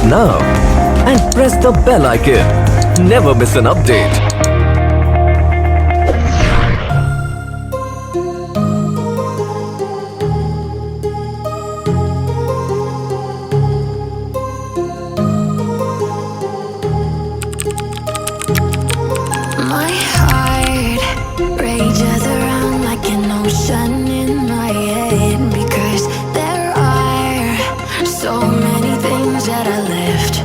now and press the bell icon. Never miss an update. My heart rages around like an ocean in my head, because there are so many things that I left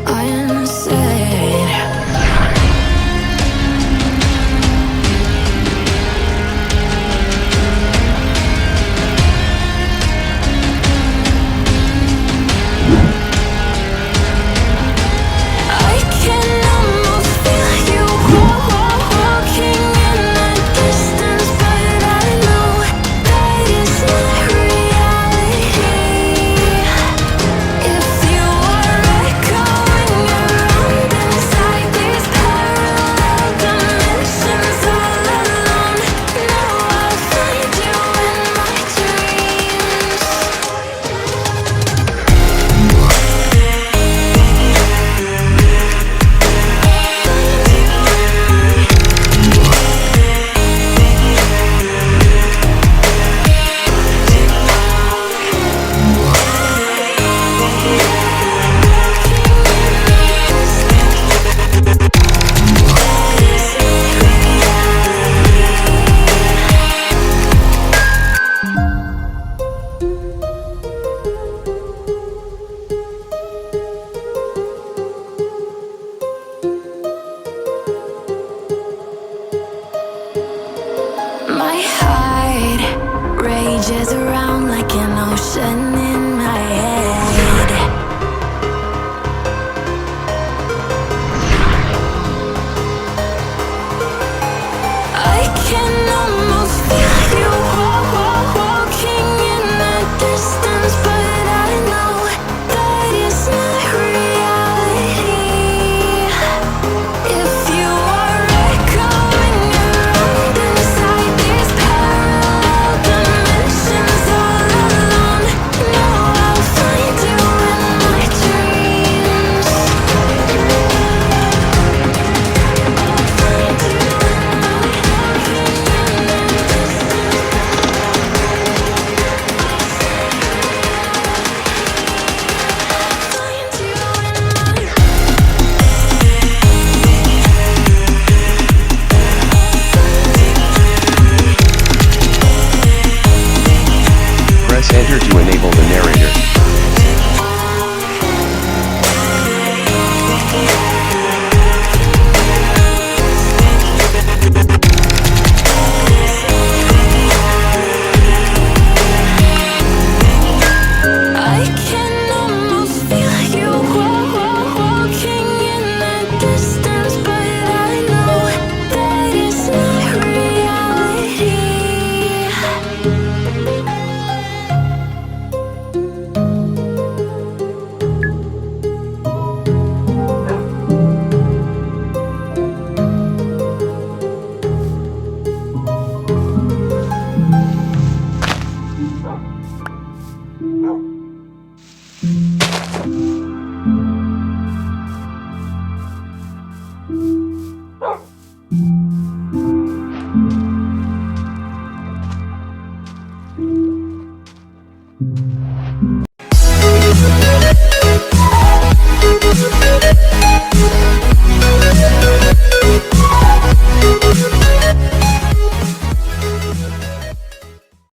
unsaid. I can almost feel you walking in the distance, but I know that is not reality. If you are echoing around inside these parallel dimensions all alone, now I'll find you in my dreams. My heart rages around like an ocean